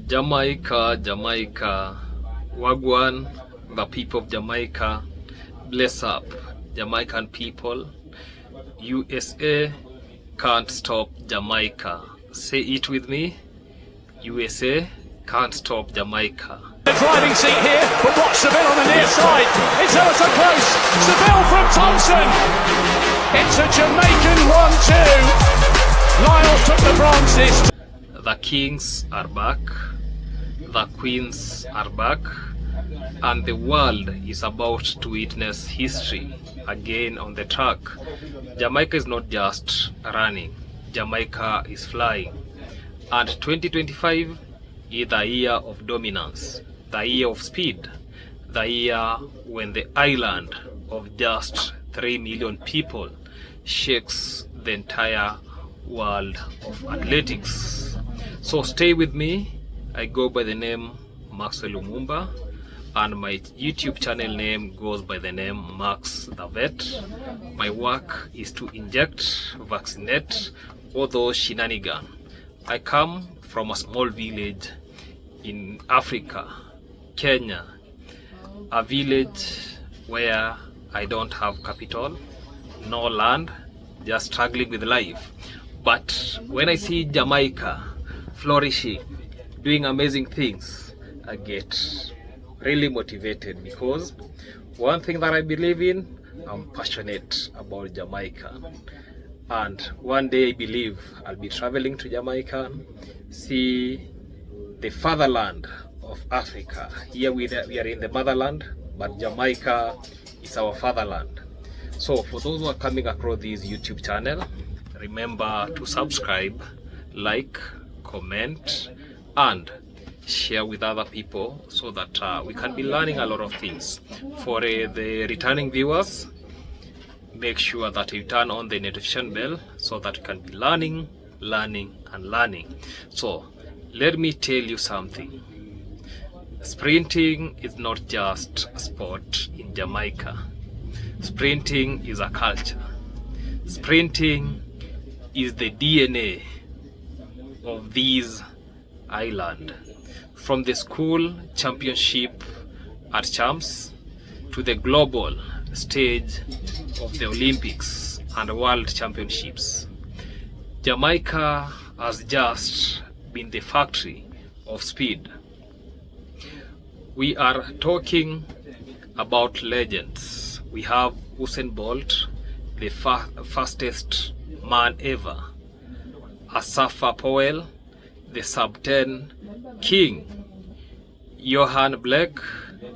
Jamaica, Jamaica, Wagwan, the people of Jamaica, bless up, Jamaican people. USA can't stop Jamaica. Say it with me. USA can't stop Jamaica. The driving seat here, but watch Seville on the near side. It's ever so close. Seville from Thompson. It's a Jamaican 1-2. Lyles took the bronze. The Kings are back. The Queens are back. And the world is about to witness history again on the track. Jamaica is not just running. Jamaica is flying. And 2025 is the year of dominance, the year of speed, the year when the island of just 3 million people shakes the entire world of athletics. So stay with me. I go by the name Maxwell Lumumba, and my YouTube channel name goes by the name Max the Vet. My work is to inject, vaccinate all those shenanigans. I come from a small village in Africa, Kenya, a village where I don't have capital, no land, just struggling with life. But when I see Jamaica flourishing, doing amazing things, I get really motivated, because one thing that I believe in, I'm passionate about Jamaica. And one day I believe I'll be traveling to Jamaica, see the fatherland of Africa. Here we are in the motherland, but Jamaica is our fatherland. So for those who are coming across this YouTube channel, remember to subscribe, like, comment, and share with other people, so that we can be learning a lot of things. For the returning viewers, make sure that you turn on the notification bell, so that you can be learning, and learning. So let me tell you something. Sprinting is not just a sport in Jamaica. Sprinting is a culture. Sprinting is the DNA of this island. From the school championship at Champs to the global stage of the Olympics and World Championships, Jamaica has just been the factory of speed. We are talking about legends. We have Usain Bolt, the fastest man ever, Asafa Powell, the sub-10 king, Shelly-Ann Blake,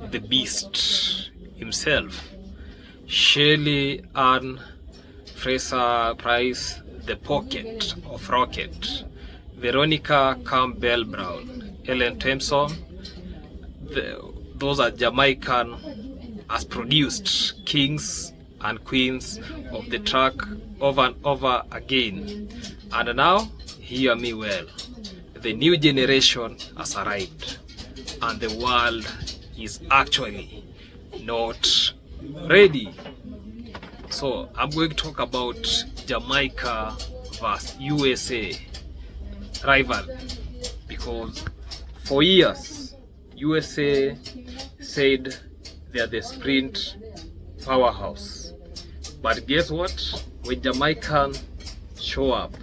the beast himself, Shelly-Ann Fraser-Pryce, the pocket of rocket, Veronica Campbell-Brown, Ellen Thompson. Those are Jamaican has produced kings and queens of the track over and over again. And now, hear me well, the new generation has arrived, and the world is actually not ready. So I'm going to talk about Jamaica versus USA rival, because for years USA said they are the sprint powerhouse, but guess what? When Jamaican show up,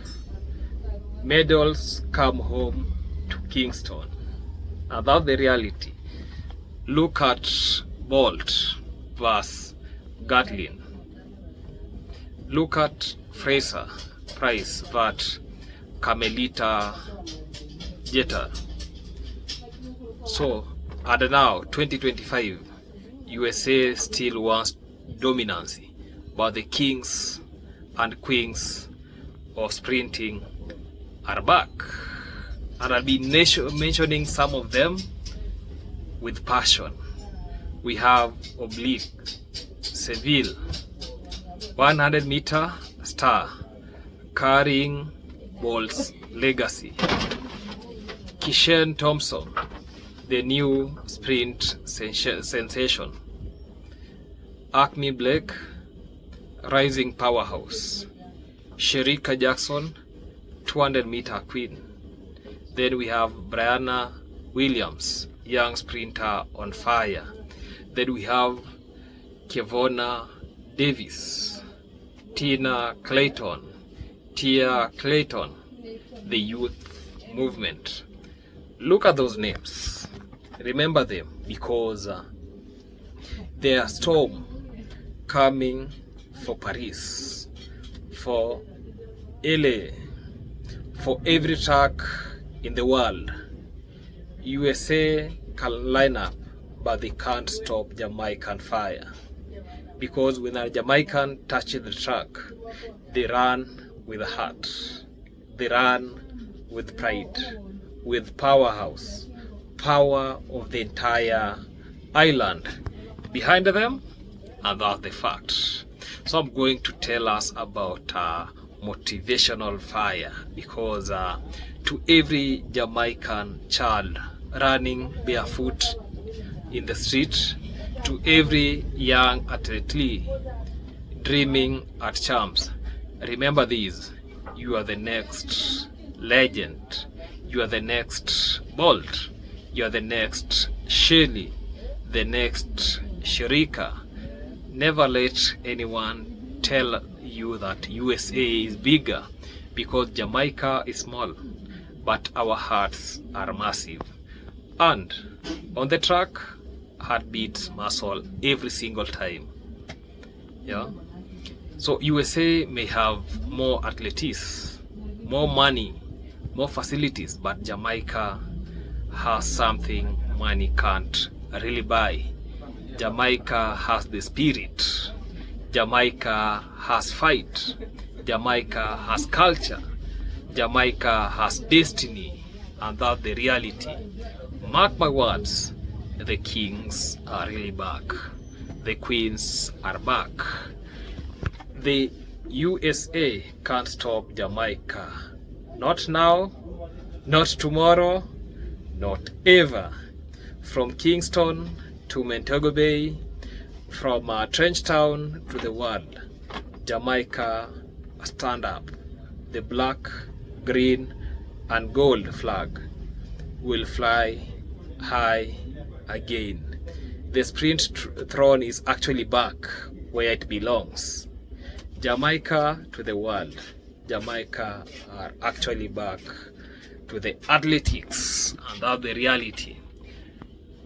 medals come home to Kingston, and that's the reality. Look at Bolt versus Gatlin. Look at Fraser-Pryce versus Carmelita Jeter. So, and now 2025, USA still wants dominance, but the kings and queens of sprinting are back, and I'll be mentioning some of them with passion. We have Oblique Seville, 100-meter star, carrying Bolt's legacy. Kishane Thompson, the new sprint sensation. Ackeem Blake, rising powerhouse. Shericka Jackson, 200-meter queen. Then we have Briana Williams, young sprinter on fire. Then we have Kevona Davis, Tia Clayton, the youth movement. Look at those names. Remember them, because they are storm coming for Paris, for LA, for every track in the world. USA can line up, but they can't stop Jamaican fire. Because when a Jamaican touches the track, they run with a heart. They run with pride, with powerhouse, power of the entire island behind them, and that's the fact. So I'm going to tell us about motivational fire, because to every Jamaican child running barefoot in the street, to every young athlete dreaming at champs, remember this: you are the next legend, you are the next Bolt, you are the next Shelly, the next Shericka. Never let anyone tell you that USA is bigger, because Jamaica is small, but our hearts are massive. And on the track, heart beats muscle every single time. Yeah. So USA may have more athletes, more money, more facilities, but Jamaica has something money can't really buy. Jamaica has the spirit. Jamaica has fight. Jamaica has culture. Jamaica has destiny, and that's the reality. Mark my words, the kings are really back. The queens are back. The USA can't stop Jamaica. Not now, not tomorrow, not ever. From Kingston to Montego Bay, from Trenchtown to the world, Jamaica stand up. The black, green and gold flag will fly high again. The sprint throne is actually back where it belongs. Jamaica to the world. Jamaica are actually back to the athletics, and that's the reality.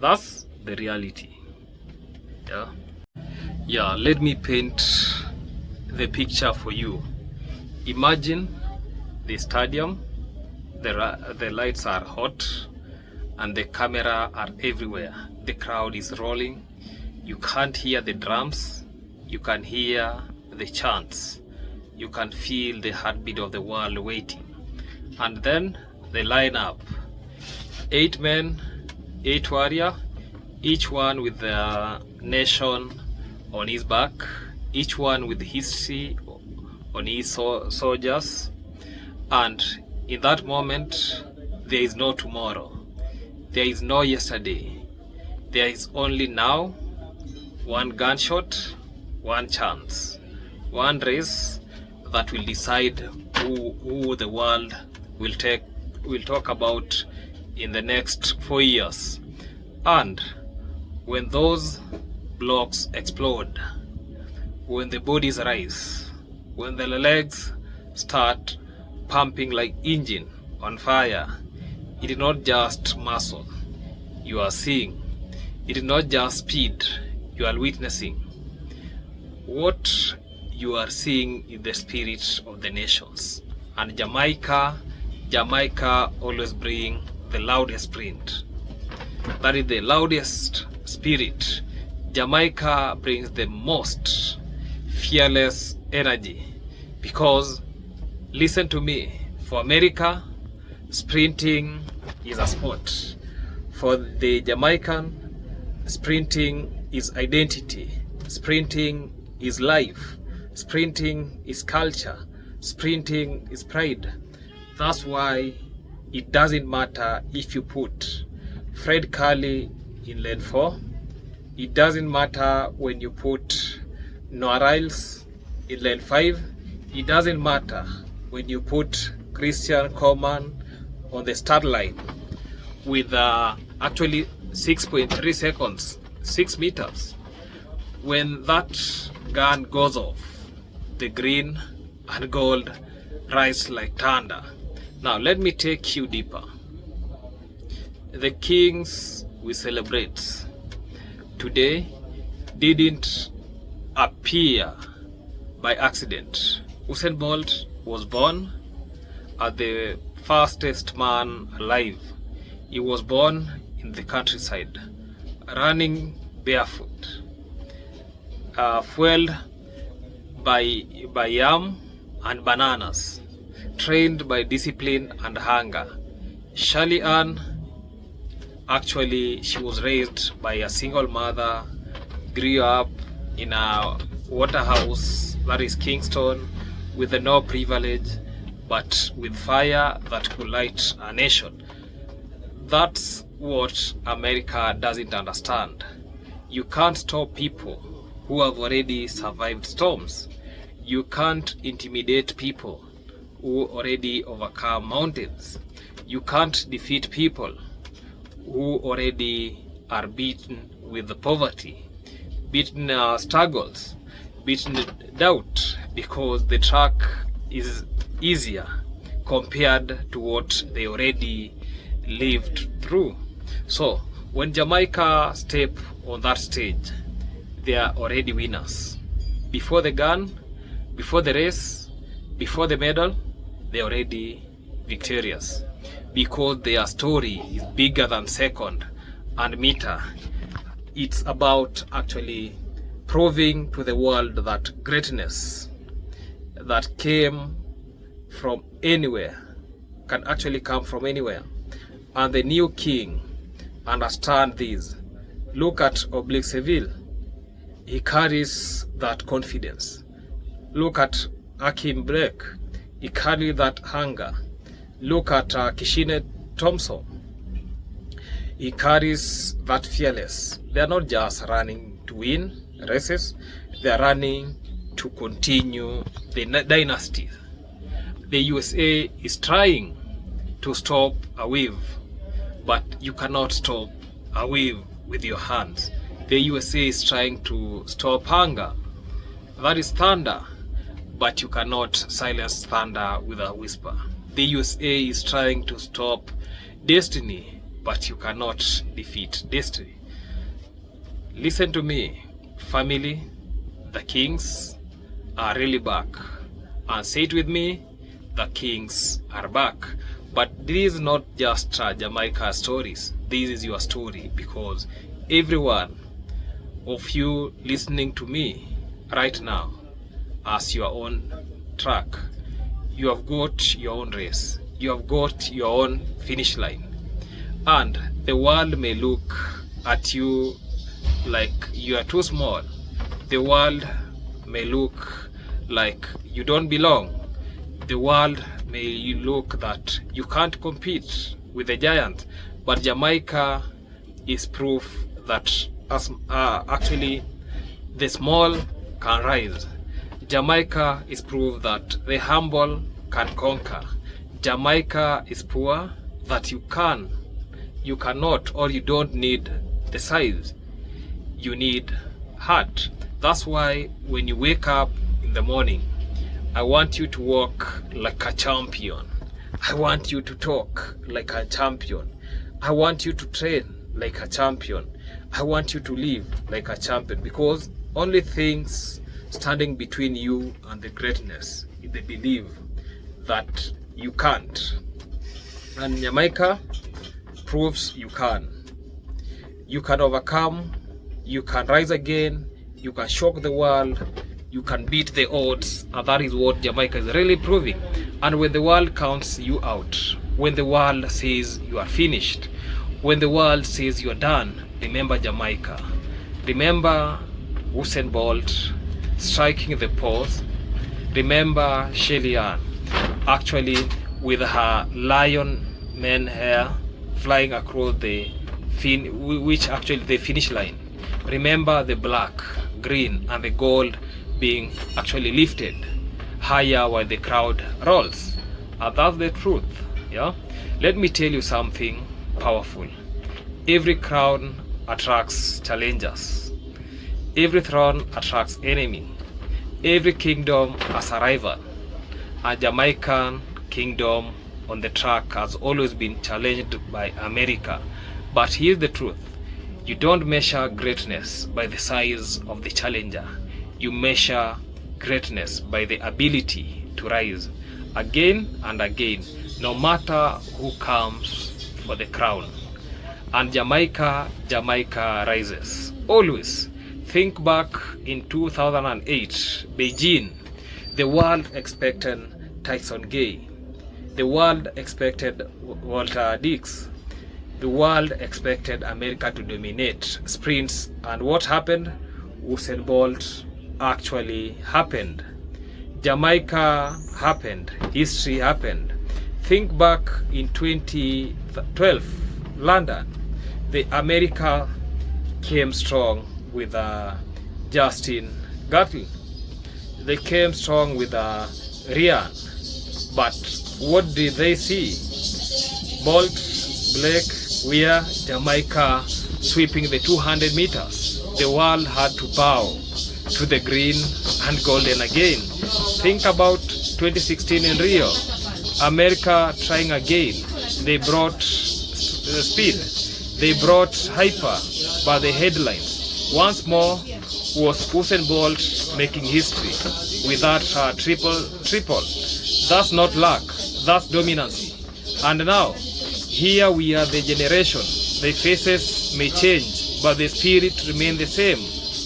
That's the reality. Yeah, let me paint the picture for you. Imagine the stadium, the lights are hot and the camera are everywhere. The crowd is rolling. You can't hear the drums, you can hear the chants, you can feel the heartbeat of the world waiting. And then they line up, 8 men, 8 warrior, each one with their nation on his back, each one with history on his soldiers. And in that moment, there is no tomorrow, there is no yesterday, there is only now. One gunshot, one chance, one race that will decide who the world will talk about in the next 4 years. And when those blocks explode, when the bodies rise, when the legs start pumping like engine on fire, it is not just muscle you are seeing, it is not just speed you are witnessing. What you are seeing is the spirit of the nations. And Jamaica always bring the loudest sprint. That is the loudest spirit. Jamaica brings the most fearless energy, because listen to me, for America, sprinting is a sport. For the Jamaican, sprinting is identity, sprinting is life, sprinting is culture, sprinting is pride. That's why it doesn't matter if you put Fred Curley in lane 4, it doesn't matter when you put Noah Riles in lane 5, it doesn't matter when you put Christian Coleman on the start line with actually 6.3 seconds, 6 meters. When that gun goes off, the green and gold rise like thunder. Now let me take you deeper. The kings we celebrate today didn't appear by accident. Usain Bolt was born as the fastest man alive. He was born in the countryside, running barefoot, fueled by yam and bananas, trained by discipline and hunger. Shelly-Ann, actually, she was raised by a single mother, grew up in a waterhouse, that is Kingston, with no privilege, but with fire that could light a nation. That's what America doesn't understand. You can't stop people who have already survived storms. You can't intimidate people who already overcome mountains. You can't defeat people who already are beaten with poverty, beaten struggles, beaten doubt, because the track is easier compared to what they already lived through. So when Jamaica step on that stage, they are already winners. Before the gun, before the race, before the medal, they are already victorious, because their story is bigger than second and meter. It's about actually proving to the world that greatness that came from anywhere can actually come from anywhere. And the new king understand this. Look at Oblique Seville. He carries that confidence. Look at Ackeem Blake. He carries that hunger. Look at Kishane Thompson. He carries that fearless. They are not just running to win races. They are running to continue the dynasty. The USA is trying to stop a wave, but you cannot stop a wave with your hands. The USA is trying to stop hunger. That is thunder, but you cannot silence thunder with a whisper. The USA is trying to stop destiny, but you cannot defeat destiny. Listen to me, family. The kings are really back. And say it with me, the kings are back. But this is not just Jamaica stories. This is your story, because every one of you listening to me right now has your own track. You have got your own race. You have got your own finish line. And the world may look at you like you are too small. The world may look like you don't belong. The world may look that you can't compete with the giant. But Jamaica is proof that actually the small can rise. Jamaica is proof that the humble can conquer. Jamaica is poor that you cannot, or you don't need the size. You need heart. That's why when you wake up in the morning, I want you to walk like a champion. I want you to talk like a champion. I want you to train like a champion. I want you to live like a champion, because only things standing between you and the greatness is the belief that you can't. And Jamaica proves you can. You can overcome, you can rise again, you can shock the world, you can beat the odds, and that is what Jamaica is really proving. And when the world counts you out, when the world says you are finished, when the world says you are done, remember Jamaica. Remember Usain Bolt striking the pose. Remember Shelly-Ann, actually with her lion mane hair flying across the finish line. Remember the black, green and the gold being actually lifted higher while the crowd rolls. And that's the truth. Yeah, let me tell you something powerful. Every crown attracts challengers. Every throne attracts enemy. Every kingdom has a rival. A Jamaican kingdom on the track has always been challenged by America. But here's the truth. You don't measure greatness by the size of the challenger. You measure greatness by the ability to rise again and again, no matter who comes for the crown. And Jamaica rises. Always. Think back in 2008, Beijing. The world expected Tyson Gay. The world expected Walter Dix. The world expected America to dominate sprints. And what happened? Usain Bolt actually happened. Jamaica happened. History happened. Think back in 2012, London. The America came strong with Justin Gatlin. They came strong with Ryan. But what did they see? Bolt, Blake, Weir, Jamaica sweeping the 200 meters. The world had to bow to the green and golden again. Think about 2016 in Rio. America trying again. They brought speed. They brought hyper, but the headlines once more was Usain Bolt making history with that triple. That's not luck, that's dominancy. And now, here we are, the generation. The faces may change, but the spirit remains the same.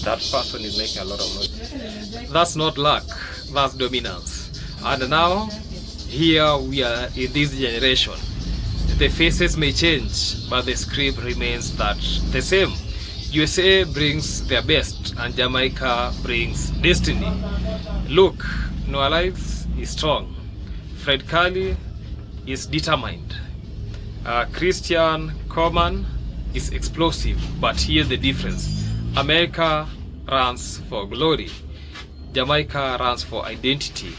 That person is making a lot of noise. That's not luck, that's dominance. And now, here we are in this generation. The faces may change, but the script remains that the same. USA brings their best, and Jamaica brings destiny. Look, Noah Lyles is strong. Fred Curley is determined. Christian Coleman is explosive, but here's the difference. America runs for glory. Jamaica runs for identity.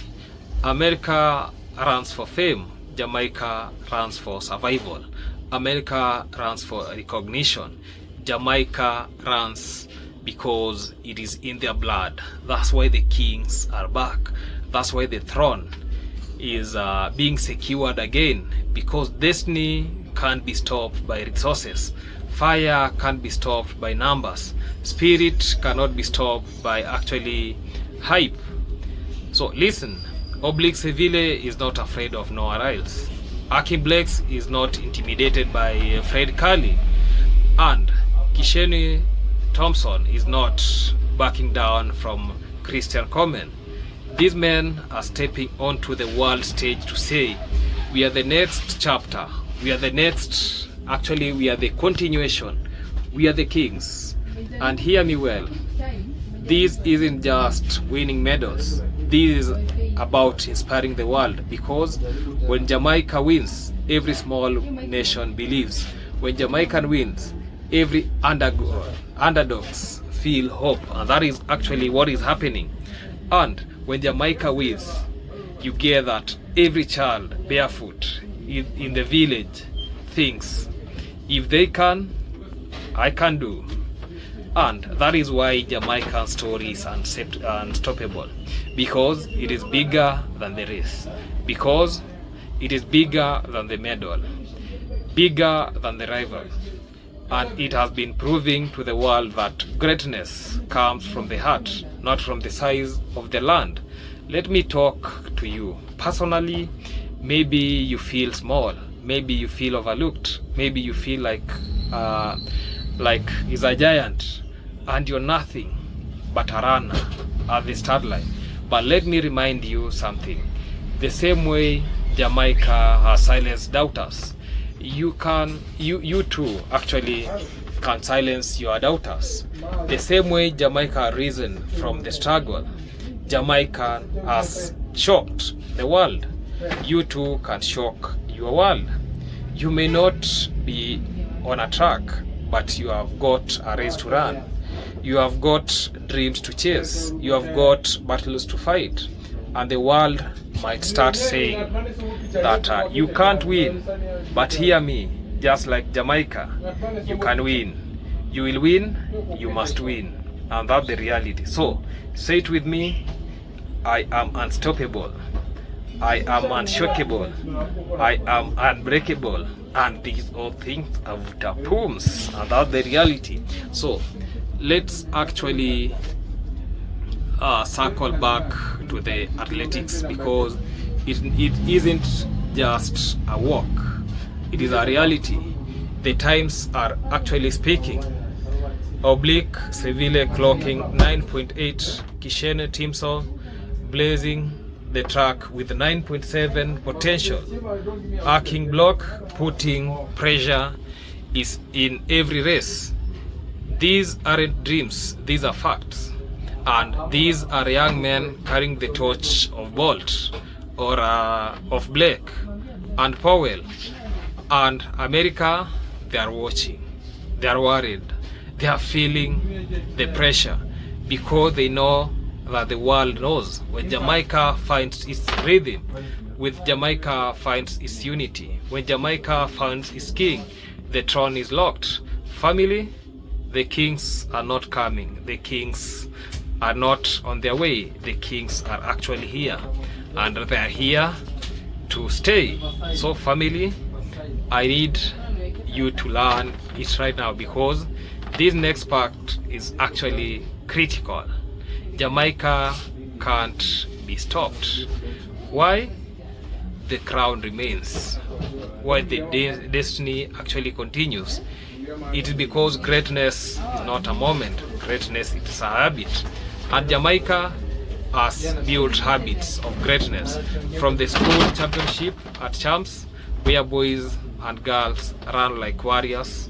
America runs for fame. Jamaica runs for survival. America runs for recognition. Jamaica runs because it is in their blood. That's why the kings are back. That's why the throne is being secured again, because destiny can't be stopped by resources. Fire can't be stopped by numbers. Spirit cannot be stopped by actually hype. So listen, Oblique Seville is not afraid of Noah Lyles. Ackeem Blake is not intimidated by Fred Curley. And Kishane Thompson is not backing down from Christian Coleman. These men are stepping onto the world stage to say, we are the next chapter. We are the next, actually we are the continuation. We are the kings. And hear me well, this isn't just winning medals. This is about inspiring the world, because when Jamaica wins, every small nation believes. When Jamaica wins, every underdogs feel hope, and that is actually what is happening. And when Jamaica wins, you get that every child barefoot in the village thinks, if they can, I can do. And that is why Jamaican story is unstoppable, because it is bigger than the race, because it is bigger than the medal, bigger than the rival. And it has been proving to the world that greatness comes from the heart, not from the size of the land. Let me talk to you personally. Maybe you feel small, maybe you feel overlooked, maybe you feel like he's a giant and you're nothing but a runner at the start line. But let me remind you something. The same way Jamaica has silenced doubters, you too actually can silence your doubters. The same way Jamaica has risen from the struggle, Jamaica has shocked the world. You too can shock your world. You may not be on a track, but you have got a race to run. You have got dreams to chase. You have got battles to fight. And the world might start saying that you can't win. But hear me, just like Jamaica, you can win. You will win, you must win. And that's the reality. So, say it with me. I am unstoppable. I am unshakable. I am unbreakable. And these all things are poems. And that's the reality. So, let's actually circle back to the athletics, because it isn't just a walk. It is a reality. The times are actually speaking. Oblique Seville clocking 9.8, Kishane Thompson blazing the track with 9.7 potential. Ackeem Blake putting pressure is in every race. These aren't dreams, these are facts. And these are young men carrying the torch of Bolt or of Blake and Powell. And America, they are watching, they are worried, they are feeling the pressure, because they know that the world knows when Jamaica finds its rhythm, when Jamaica finds its unity, when Jamaica finds its king, the throne is locked. Family, the kings are not coming, the kings are not on their way, the kings are actually here, and they are here to stay. So family, I need you to learn it right now, because this next part is actually critical. Jamaica can't be stopped. Why? The crown remains. Why the destiny actually continues? It is because greatness is not a moment. Greatness is a habit. And Jamaica has built habits of greatness, from the school championship at Champs, where boys and girls run like warriors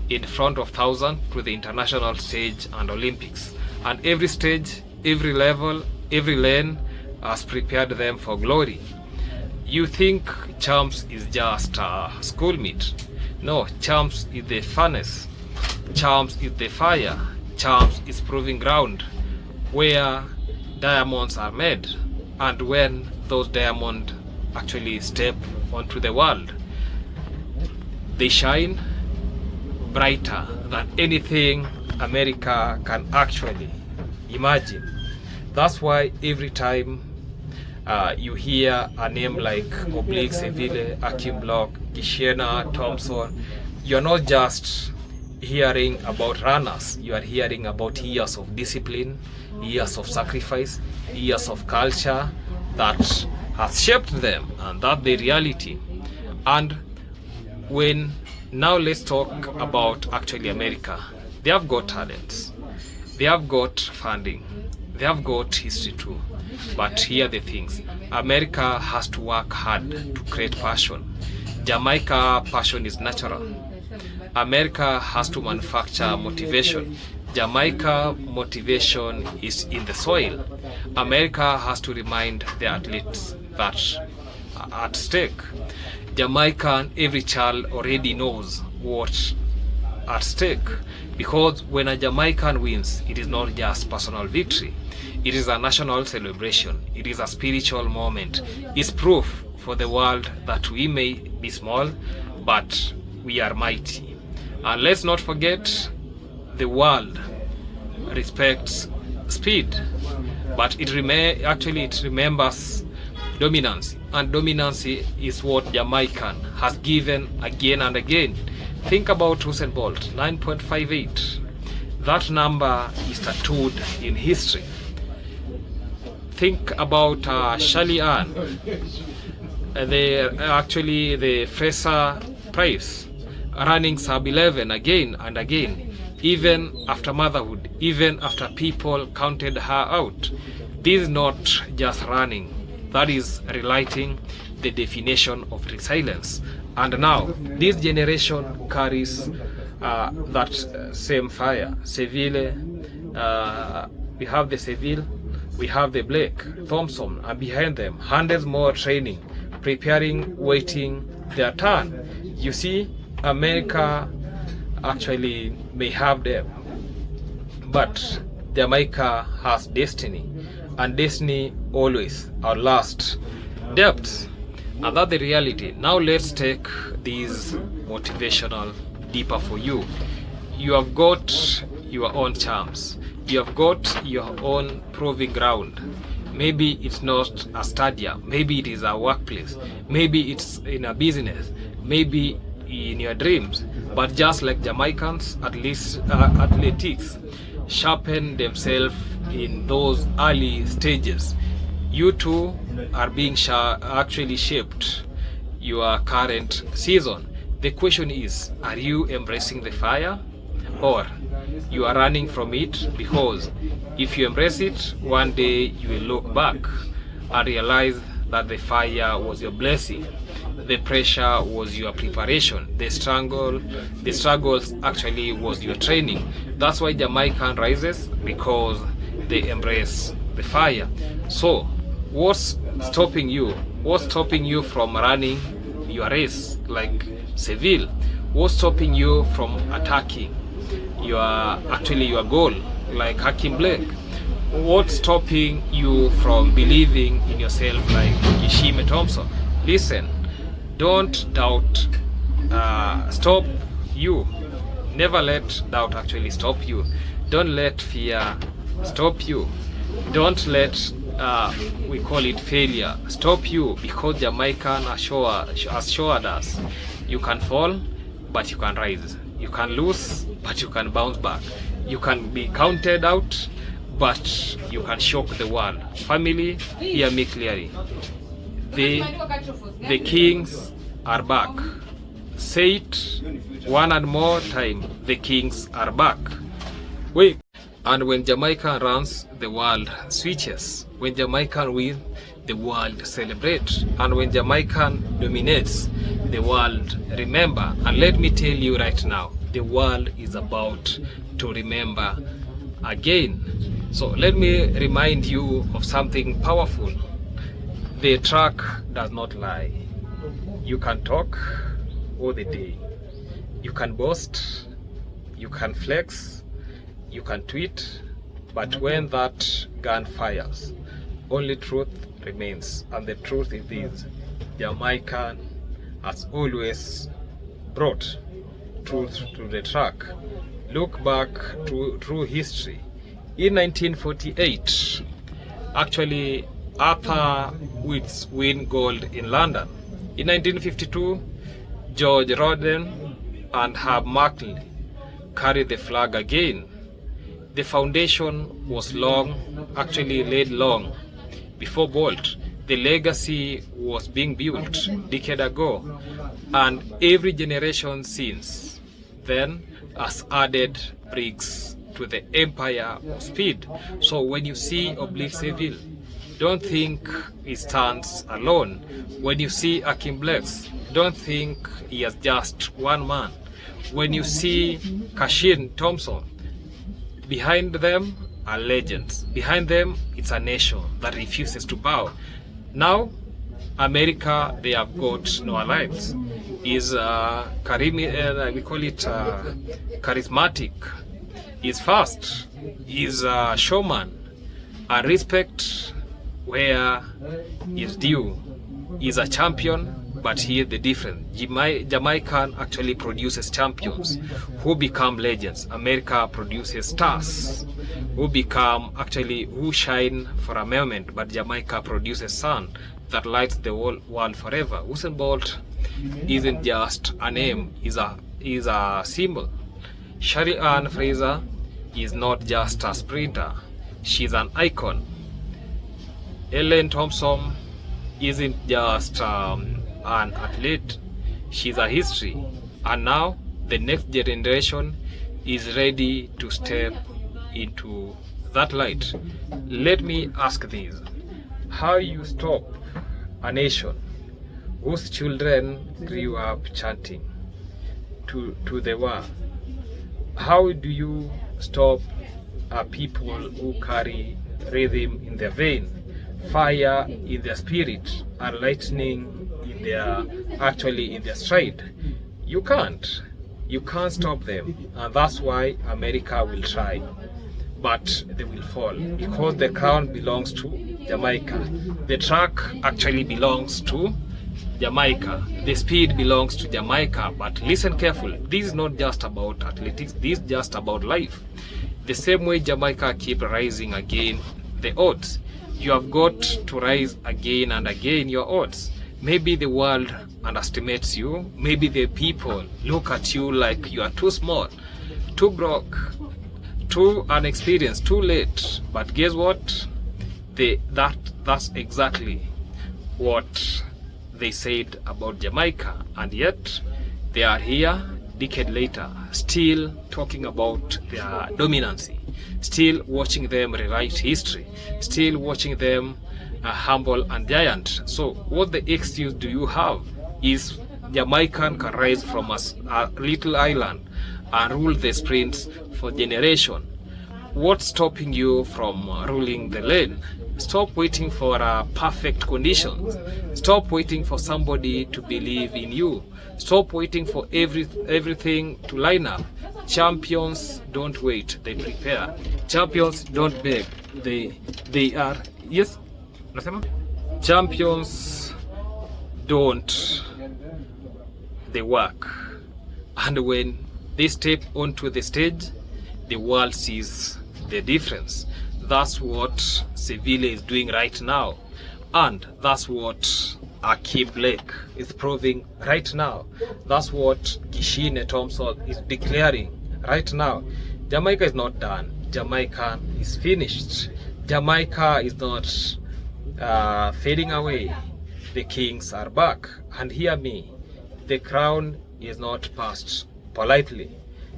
in front of thousands, to the international stage and Olympics. And every stage, every level, every lane has prepared them for glory. You think Champs is just a school meet? No, Champs is the furnace. Champs is the fire. Champs is proving ground where diamonds are made. And when those diamonds actually step onto the world, they shine brighter than anything America can actually imagine. That's why every time you hear a name like Oblique Seville, Ackeem Blake, Kishane Thompson, you're not just hearing about runners, you are hearing about years of discipline, years of sacrifice, years of culture that has shaped them, and that's the reality. And when now let's talk about actually America. They have got talents, they have got funding, they have got history too. But here are the things. America has to work hard to create passion. Jamaica passion is natural. America has to manufacture motivation. Jamaica motivation is in the soil. America has to remind the athletes that are at stake. Jamaica, every child already knows what's at stake, because when a Jamaican wins, it is not just personal victory. It is a national celebration. It is a spiritual moment. It's proof for the world that we may be small, but we are mighty. And let's not forget, the world respects speed, but it remembers dominance. And dominance is what Jamaican has given again and again. Think about Usain Bolt, 9.58. That number is tattooed in history. Think about Shelly-Ann, the Fraser-Pryce, running sub 11 again and again, even after motherhood, even after people counted her out. This is not just running, that is relighting the definition of resilience. And now this generation carries that same fire. Seville, we have the Seville, we have the Blake, Thompson, and behind them hundreds more training, preparing, waiting their turn. You see, America actually may have them, but Jamaica has destiny, and destiny always outlasts depth. And that's the reality. Now let's take this motivational deeper for you. You have got your own charms. You have got your own proving ground. Maybe it's not a stadium, maybe it is a workplace, maybe it's in a business, maybe in your dreams. But just like Jamaicans, at least athletics sharpen themselves in those early stages. You too are being actually shaped your current season. The question is, are you embracing the fire, or you are running from it? Because if you embrace it, one day you will look back and realize that the fire was your blessing, the pressure was your preparation, the struggles actually was your training. That's why Jamaican rises, because they embrace the fire. So what's stopping you? What's stopping you from running your race like Seville? What's stopping you from attacking your goal like Ackeem Blake? What's stopping you from believing in yourself like Kishane Thompson? Listen, don't doubt stop you. Never let doubt actually stop you. Don't let fear stop you. Don't let we call it failure stop you, because Jamaican assured us you can fall but you can rise, you can lose but you can bounce back, you can be counted out but you can shock the world. Family, hear me clearly. The kings are back. Say it one and more time. The kings are back. Wait. And when Jamaica runs, the world switches. When Jamaican wins, the world celebrates. And when Jamaican dominates, the world remember. And let me tell you right now, the world is about to remember again. So let me remind you of something powerful. The track does not lie. You can talk all the day. You can boast, you can flex, you can tweet, but when that gun fires, only truth remains. And the truth is this: Jamaica has always brought truth to the track. Look back through history. In 1948, actually Arthur Woods win gold in London. In 1952, George Roden and Herb Markley carried the flag again. The foundation was laid long before Bolt. The legacy was being built decade ago, and every generation since then has added bricks to the empire of speed. So when you see Oblique Seville, don't think he stands alone. When you see Ackeem Blake, don't think he has just one man. When you see Kishane Thompson, behind them are legends. Behind them, it's a nation that refuses to bow. Now, America, they have got no alliance. Is we call it charismatic. Is fast. Is a showman. And respect where is due. Is a champion. But here the difference. Jamaican actually produces champions who become legends. America produces stars who shine for a moment, but Jamaica produces sun that lights the whole world forever. Usain Bolt isn't just a name, is a symbol. Shelly-Ann Fraser is not just a sprinter, she's an icon. Shelly-Ann Thompson isn't just an athlete, she's a history. And now the next generation is ready to step into that light. Let me ask this: how you stop a nation whose children grew up chanting to the war? How do you stop a people who carry rhythm in their vein, fire in their spirit, and lightning in their stride? You can't stop them, and that's why America will try, but they will fall, because the crown belongs to Jamaica. The track actually belongs to Jamaica. The speed belongs to Jamaica, but listen carefully. This is not just about athletics. This is just about life. The same way Jamaica keep rising again the odds, you have got to rise again and again your odds. Maybe the world underestimates you. Maybe the people look at you like you are too small, too broke, too unexperienced, too late. But guess what? That's exactly what they said about Jamaica, and yet they are here decade later still talking about their dominancy, still watching them rewrite history, still watching them humble and giant. So what the excuse do you have is Jamaican can rise from a little island and rule the sprints for generation. What's stopping you from ruling the lane? Stop waiting for perfect conditions. Stop waiting for somebody to believe in you. Stop waiting for everything to line up. Champions don't wait, they prepare. Champions don't beg, they are, yes? Champions don't, they work. And when they step onto the stage, the world sees the difference. That's what Seville is doing right now, and that's what Ackeem Blake is proving right now. That's what Kishane Thompson is declaring right now. Jamaica is not done. Jamaica is finished. Jamaica is not fading away. The kings are back, and hear me, the crown is not passed politely.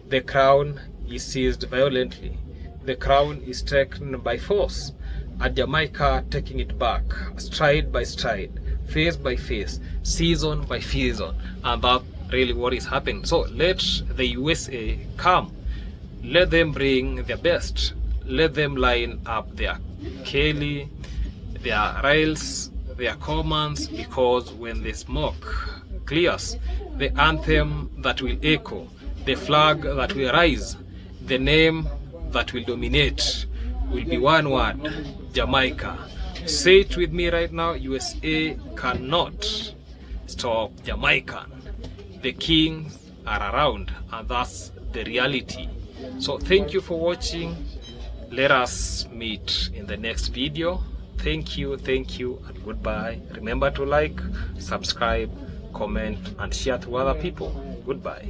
The crown is seized violently. The crown is taken by force, and Jamaica taking it back, stride by stride, phase by phase, season by season, and that's really what is happening. So let the USA come, let them bring their best, let them line up their Kelly, their rails, their commands, because when the smoke clears, the anthem that will echo, the flag that will rise, the name that will dominate will be one word: Jamaica. Say it with me right now: USA cannot stop Jamaican. The kings are around, and that's the reality. So thank you for watching. Let us meet in the next video. Thank you, and goodbye. Remember to like, subscribe, comment, and share to other people. Goodbye.